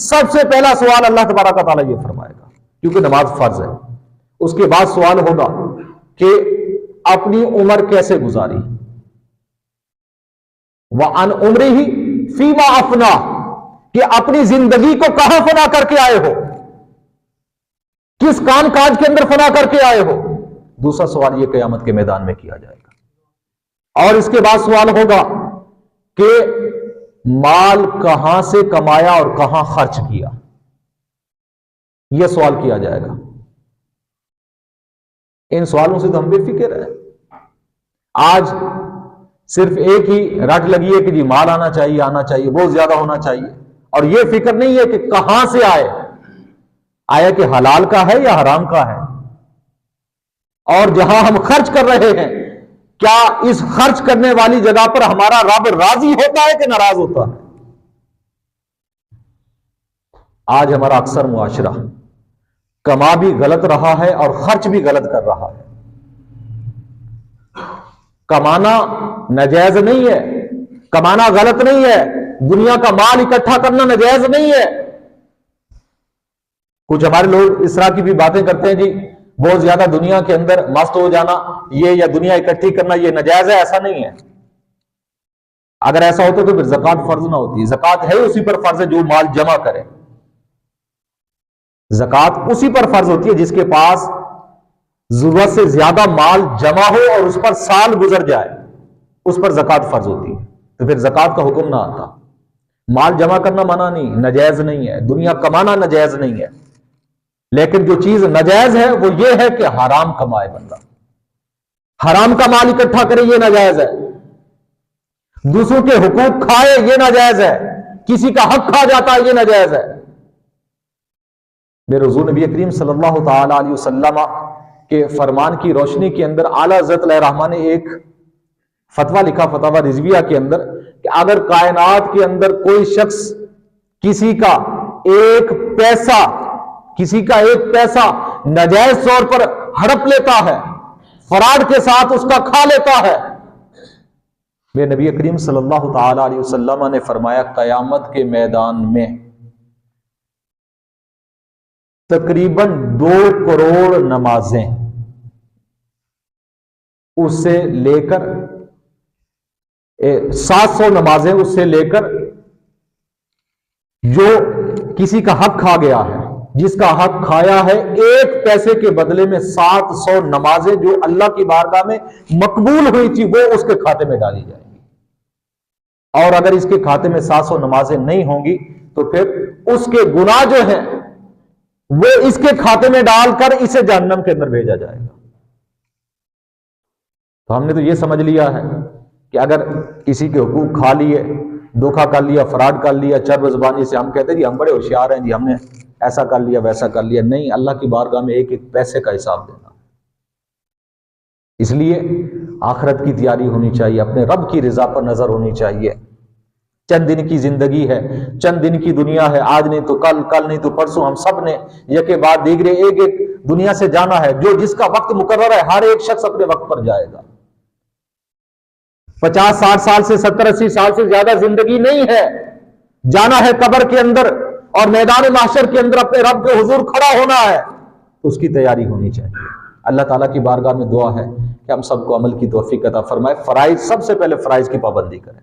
سب سے پہلا سوال اللہ تبارک و تعالیٰ یہ فرمائے گا، کیونکہ نماز فرض ہے۔ اس کے بعد سوال ہوگا کہ اپنی عمر کیسے گزاری، وَعَنْ عُمْرِهِ فِيمَا أَفْنَاهُ، کہ اپنی زندگی کو کہاں فنا کر کے آئے ہو، کس کام کاج کے اندر فنا کر کے آئے ہو۔ دوسرا سوال یہ قیامت کے میدان میں کیا جائے گا۔ اور اس کے بعد سوال ہوگا کہ مال کہاں سے کمایا اور کہاں خرچ کیا، یہ سوال کیا جائے گا۔ ان سوالوں سے تو ہم بے فکر ہیں۔ آج صرف ایک ہی رٹ لگی ہے کہ جی مال آنا چاہیے بہت زیادہ ہونا چاہیے، اور یہ فکر نہیں ہے کہ کہاں سے آیا کہ حلال کا ہے یا حرام کا ہے، اور جہاں ہم خرچ کر رہے ہیں کیا اس خرچ کرنے والی جگہ پر ہمارا رب راضی ہوتا ہے کہ ناراض ہوتا ہے۔ آج ہمارا اکثر معاشرہ کما بھی غلط رہا ہے اور خرچ بھی غلط کر رہا ہے۔ کمانا ناجائز نہیں ہے، کمانا غلط نہیں ہے، دنیا کا مال اکٹھا کرنا ناجائز نہیں ہے۔ کچھ ہمارے لوگ اس طرح کی بھی باتیں کرتے ہیں، جی بہت زیادہ دنیا کے اندر مست ہو جانا یہ یا دنیا اکٹھی کرنا یہ ناجائز ہے، ایسا نہیں ہے۔ اگر ایسا ہوتا تو پھر زکوٰۃ فرض نہ ہوتی۔ زکوٰۃ ہے اسی پر فرض ہے جو مال جمع کرے، زکوٰۃ اسی پر فرض ہوتی ہے جس کے پاس ضرورت سے زیادہ مال جمع ہو اور اس پر سال گزر جائے، اس پر زکوٰۃ فرض ہوتی ہے، تو پھر زکوٰۃ کا حکم نہ آتا۔ مال جمع کرنا منع نہیں، ناجائز نہیں ہے، دنیا کمانا ناجائز نہیں ہے، لیکن جو چیز ناجائز ہے وہ یہ ہے کہ حرام کمائے بندہ، حرام کا مال اکٹھا کرے یہ ناجائز ہے، دوسروں کے حقوق کھائے یہ ناجائز ہے، کسی کا حق کھا جاتا ہے یہ ناجائز ہے۔ میرے حضور نبی کریم صلی اللہ تعالی علیہ وسلم کے فرمان کی روشنی کے اندر اعلیٰ حضرت علیہ الرحمٰن نے ایک فتویٰ لکھا، فتویٰ رضویہ کے اندر، کہ اگر کائنات کے اندر کوئی شخص کسی کا ایک پیسہ ناجائز طور پر ہڑپ لیتا ہے، فراڈ کے ساتھ اس کا کھا لیتا ہے، میرے نبی کریم صلی اللہ تعالی علیہ وسلم نے فرمایا قیامت کے میدان میں تقریباً 2 کروڑ نمازیں اس سے لے کر 700 نمازیں اس سے لے کر جو کسی کا حق کھا گیا ہے، جس کا حق کھایا ہے، 1 پیسے کے بدلے میں 700 نمازیں جو اللہ کی بارگاہ میں مقبول ہوئی تھی وہ اس کے کھاتے میں ڈالی جائیں گی، اور اگر اس کے کھاتے میں 700 نمازیں نہیں ہوں گی تو پھر اس کے گناہ جو ہیں وہ اس کے کھاتے میں ڈال کر اسے جہنم کے اندر بھیجا جائے گا۔ تو ہم نے تو یہ سمجھ لیا ہے کہ اگر کسی کے حقوق کھا لیے، دھوکہ کر لیا، فراڈ کر لیا، چرب زبانی سے ہم کہتے ہیں جی ہم بڑے ہوشیار ہیں، جی ہم نے ایسا کر لیا ویسا کر لیا۔ نہیں، اللہ کی بارگاہ میں 1 پیسے کا حساب دینا۔ اس لیے آخرت کی تیاری ہونی چاہیے، اپنے رب کی رضا پر نظر ہونی چاہیے۔ چند دن کی زندگی ہے، چند دن کی دنیا ہے، آج نہیں تو کل، کل نہیں تو پرسوں، ہم سب نے یکے بعد دیگرے ایک دنیا سے جانا ہے۔ جو جس کا وقت مقرر ہے ہر ایک شخص اپنے وقت پر جائے گا۔ 50-60 سال سے 70-80 سال سے زیادہ زندگی نہیں ہے، جانا ہے قبر کے اندر اور میدان محشر کے اندر اپنے رب کے حضور کھڑا ہونا ہے، تو اس کی تیاری ہونی چاہیے۔ اللہ تعالیٰ کی بارگاہ میں دعا ہے کہ ہم سب کو عمل کی توفیق عطا فرمائے۔ فرائض، سب سے پہلے فرائض کی پابندی کریں۔